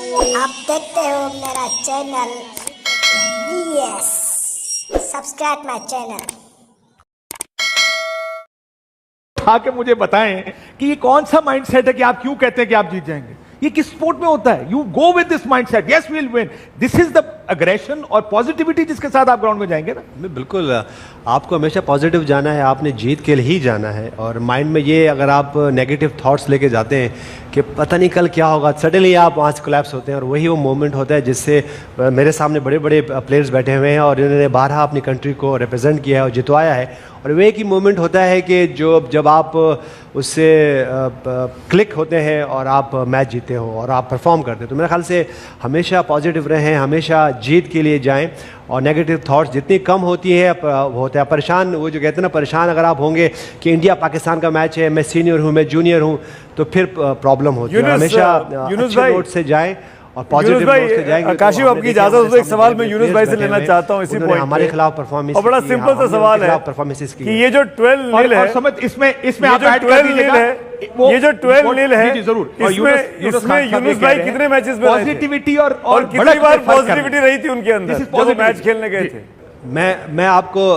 आप देखते हो मेरा channel BS, subscribe my channel. आके मुझे बताएं कि ये कौन सा माइंडसेट है कि आप क्यों कहते हैं कि आप जीत जाएंगे। ये किस स्पोर्ट में होता है? You go with this mindset, yes we will win. This is the aggression और पॉजिटिविटी जिसके साथ आप ग्राउंड में जाएंगे ना। बिल्कुल, आपको हमेशा पॉजिटिव जाना है, आपने जीत के लिए ही जाना है। और माइंड में ये अगर आप नेगेटिव थॉट्स लेके जाते हैं कि पता नहीं कल क्या होगा, सडनली आप वहाँ से कोलैप्स होते हैं। और वही वो मोमेंट होता है जिससे मेरे सामने बड़े बड़े प्लेयर्स बैठे हुए हैं और इन्होंने 12 अपनी कंट्री को रिप्रेजेंट किया है और जितवाया है। और वे एक ही मोमेंट होता है कि जब आप उससे क्लिक होते हैं और आप मैच जीते हो और आप परफॉर्म करते हो। तो मेरे ख्याल से हमेशा पॉजिटिव रहें, हमेशा जीत के लिए जाएं और नेगेटिव थॉट्स जितनी कम होती है होता है। परेशान, वो जो कहते हैं ना, परेशान अगर आप होंगे कि इंडिया पाकिस्तान का मैच है, मैं सीनियर हूँ, मैं जूनियर हूँ, तो फिर प्रॉब्लम होती है। हमेशा अच्छे नोट से जाएं और पॉजिटिव नोट से जाएंगे। काशिफ, आपकी इजाजत हो तो एक सवाल मैं यूनुस भाई से लेना चाहता हूँ इसी पॉइंट हमारे खिलाफ परफॉर्मेंस। और बड़ा सिंपल सा सवाल है कि ये जो 12 नील है, समझ इसमें आप ऐड कर दीजिएगा, ये जो 12 नील है, जरूर इसमें यूनुस भाई कितने मैचेस में पॉजिटिविटी और कितनी बार पॉजिटिविटी रही थी उनके अंदर जब मैच खेलने गए थे? मैं आपको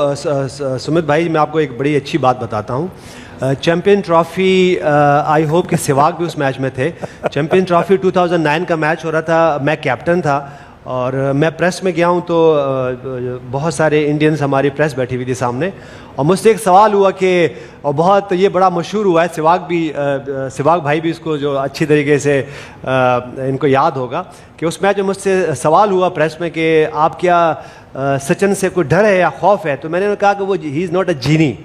सुमित भाई, मैं आपको एक बड़ी अच्छी बात बताता हूँ। चैंपियन ट्रॉफी, आई होप कि सहवाग भी उस मैच में थे। चैंपियन ट्रॉफी 2009 का मैच हो रहा था, मैं कैप्टन था और मैं प्रेस में गया हूँ तो बहुत सारे इंडियंस, हमारी प्रेस बैठी हुई थी सामने, और मुझसे एक सवाल हुआ कि, और बहुत ये बड़ा मशहूर हुआ है, सहवाग भाई भी इसको जो अच्छी तरीके से इनको याद होगा कि उस मैच में मुझसे सवाल हुआ प्रेस में कि आप क्या सचिन से कोई डर है या खौफ है? तो मैंने कहा कि वो ही इज़ नॉट अ जीनी,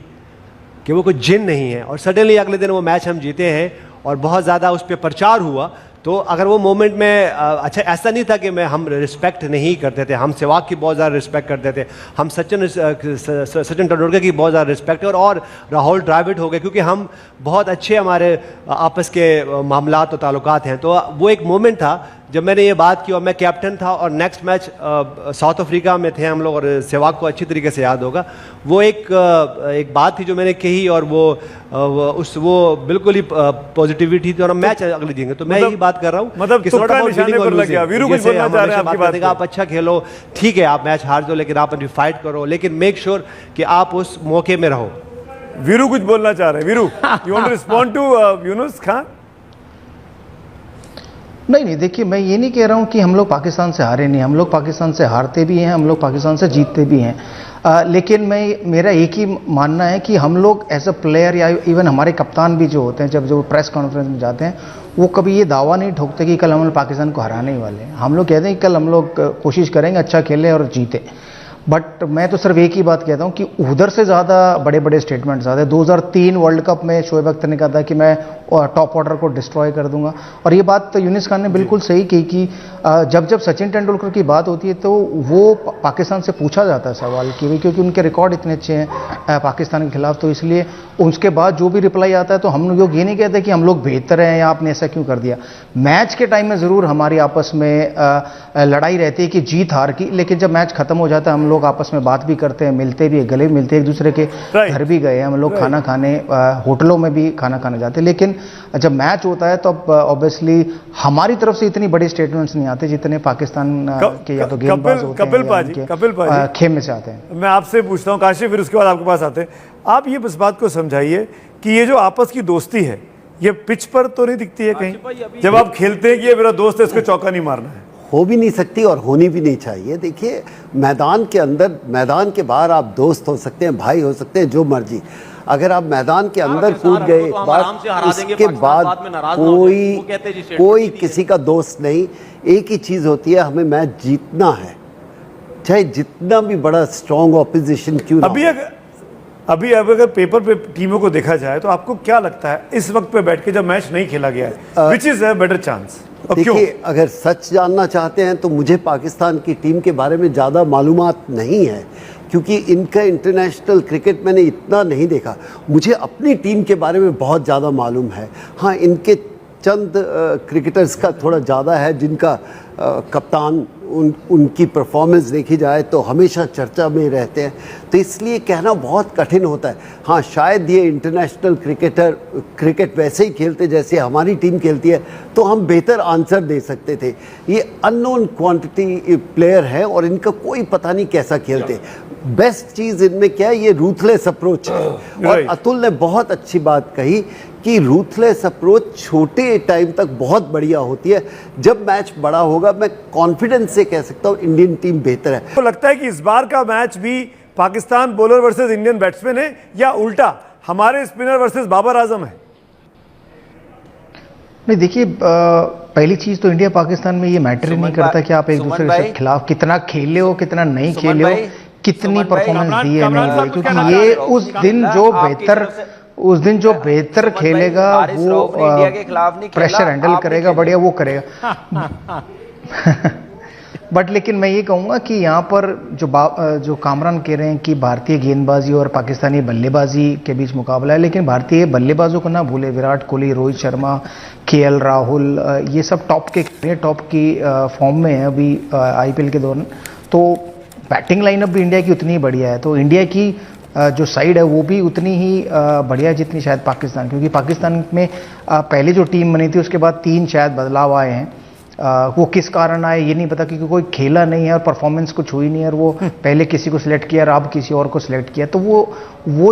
कि वो कोई जिन नहीं है। और सडनली अगले दिन वो मैच हम जीते हैं और बहुत ज़्यादा उस पर प्रचार हुआ। तो अगर वो मोमेंट में अच्छा, ऐसा नहीं था कि हम रिस्पेक्ट नहीं करते थे, हम सहवाग की बहुत ज़्यादा रिस्पेक्ट करते थे, हम सचिन तेंदुलकर की बहुत ज़्यादा रिस्पेक्ट और राहुल द्रविड़ हो गए, क्योंकि हम बहुत अच्छे हमारे आपस के मामलात और ताल्लुकात हैं। तो वो एक मोमेंट था जब मैंने ये बात की और मैं कैप्टन था और नेक्स्ट मैच साउथ अफ्रीका में थे हम लोग, और सहवाग को अच्छी तरीके से याद होगा। वो एक बात थी जो मैंने कही और वो बिल्कुल ही पॉजिटिविटी थी और हम मैच अगले देंगे। तो मैं यही बात कर रहा हूँ, मतलब आप अच्छा खेलो, ठीक है, आप मैच हार दो, लेकिन आप अपनी फाइट करो, लेकिन मेक श्योर कि आप उस मौके में रहो। वीरू कुछ बोलना चाह रहे हैं। Veeru, you want to respond to Younis Khan? नहीं, देखिए, मैं ये नहीं कह रहा हूँ कि हम लोग पाकिस्तान से हारे नहीं, हम लोग पाकिस्तान से हारते भी हैं, हम लोग पाकिस्तान से जीतते भी हैं। लेकिन मेरा एक ही मानना है कि हम लोग एज अ प्लेयर या इवन हमारे कप्तान भी जो होते हैं, जब जो प्रेस कॉन्फ्रेंस में जाते हैं, वो कभी ये दावा नहीं ठोकते कि कल हम लोग पाकिस्तान को हराने ही वाले हैं। हम लोग कहते हैं कि कल हम लोग कोशिश करेंगे अच्छा खेलें और जीते। बट मैं तो सिर्फ एक ही बात कहता हूं कि उधर से ज़्यादा बड़े बड़े स्टेटमेंट्स आते हैं। 2003 वर्ल्ड कप में शोएब अख्तर ने कहा था कि मैं टॉप ऑर्डर को डिस्ट्रॉय कर दूंगा, और ये बात तो यूनुस खान ने बिल्कुल सही कही कि जब सचिन तेंदुलकर की बात होती है तो वो पाकिस्तान से पूछा जाता है सवाल कि क्योंकि उनके रिकॉर्ड इतने अच्छे हैं पाकिस्तान के खिलाफ, तो इसलिए उसके बाद जो भी रिप्लाई आता है तो हम लोग ये नहीं कहते कि हम लोग बेहतर हैं या आपने ऐसा क्यों कर दिया। मैच के टाइम में ज़रूर हमारी आपस में लड़ाई रहती है कि जीत हार की, लेकिन जब मैच खत्म हो जाता है हम लोग आपस में बात भी करते हैं, मिलते भी, गले भी मिलते हैं, एक दूसरे के घर भी गए, हम लोग खाना खाने, होटलों में भी खाना खाने जाते हैं। लेकिन जब मैच होता है तो ऑब्वियसली हमारी तरफ से इतनी बड़ी स्टेटमेंट्स नहीं आते जितने पाकिस्तान के या तो गेंदबाज होते हैं, कपिल पाजी खेमे से आते हैं। मैं आपसे पूछता हूँ काशिफ, फिर उसके बाद आपके पास आते हैं। आप ये इस बात को समझाइए कि ये जो आपस की दोस्ती है, ये पिच पर तो नहीं दिखती है कहीं जब आप खेलते हैं कि ये मेरा दोस्त है, इसको चौका नहीं मारना है? हो भी नहीं सकती और होनी भी नहीं चाहिए। देखिए, मैदान के अंदर, मैदान के बाहर आप दोस्त हो सकते हैं, भाई हो सकते हैं, जो मर्जी। अगर आप मैदान के अंदर कूद गए, उसके बाद कोई किसी का दोस्त नहीं। एक ही चीज़ होती है, हमें मैच जीतना है, चाहे जितना भी बड़ा स्ट्रॉन्ग ऑपोजिशन क्यों ना। अभी अगर पेपर पे टीमों को देखा जाए तो आपको क्या लगता है इस वक्त पे बैठ के जब मैच नहीं खेला गया है, which is a better chance? देखिए, अगर सच जानना चाहते हैं तो मुझे पाकिस्तान की टीम के बारे में ज़्यादा मालूमात नहीं है, क्योंकि इनका इंटरनेशनल क्रिकेट मैंने इतना नहीं देखा। मुझे अपनी टीम के बारे में बहुत ज़्यादा मालूम है। हाँ, इनके चंद क्रिकेटर्स का थोड़ा ज़्यादा है जिनका कप्तान उनकी परफॉर्मेंस देखी जाए तो हमेशा चर्चा में रहते हैं, तो इसलिए कहना बहुत कठिन होता है। हाँ, शायद ये इंटरनेशनल क्रिकेटर क्रिकेट वैसे ही खेलते जैसे हमारी टीम खेलती है तो हम बेहतर आंसर दे सकते थे। ये अननोन क्वांटिटी प्लेयर है और इनका कोई पता नहीं कैसा खेलते। बेस्ट चीज़ इनमें क्या है, ये रूथलेस अप्रोच है। और अतुल ने बहुत अच्छी बात कही कि रूथलेस अप्रोच छोटे टाइम तक बहुत बढ़िया होती है। जब मैच बड़ा होगा मैं कॉन्फिडेंस से कह सकता हूँ इंडियन टीम बेहतर है। तो लगता है कि इस बार का मैच भी Pakistan bowler versus Indian batsman है या उल्टा हमारे स्पिनर वर्सेस बाबर आजम है? नहीं, देखिए, पहली चीज तो इंडिया पाकिस्तान में ये मैटर ही नहीं करता कि आप एक दूसरे के खिलाफ कितना खेले हो, कितना नहीं खेले हो, कितनी परफॉर्मेंस दी है नहीं दी, क्योंकि ये उस दिन जो बेहतर खेलेगा वो प्रेशर हैंडल करेगा, बढ़िया वो करेगा। बट लेकिन मैं ये कहूँगा कि यहाँ पर जो कामरान कह रहे हैं कि भारतीय गेंदबाजी और पाकिस्तानी बल्लेबाजी के बीच मुकाबला है, लेकिन भारतीय बल्लेबाजों को ना भूले, विराट कोहली, रोहित शर्मा, केएल राहुल, ये सब टॉप की फॉर्म में है अभी आईपीएल के दौरान। तो बैटिंग लाइनअप भी इंडिया की उतनी ही बढ़िया है, तो इंडिया की जो साइड है वो भी उतनी ही बढ़िया है जितनी शायद पाकिस्तान, क्योंकि पाकिस्तान में पहले जो टीम बनी थी उसके बाद 3 शायद बदलाव आए हैं। वो किस कारण आए ये नहीं पता, क्योंकि कोई खेला नहीं है और परफॉर्मेंस कुछ हुई नहीं है, और वो पहले किसी को सिलेक्ट किया और अब किसी और को सिलेक्ट किया, तो वो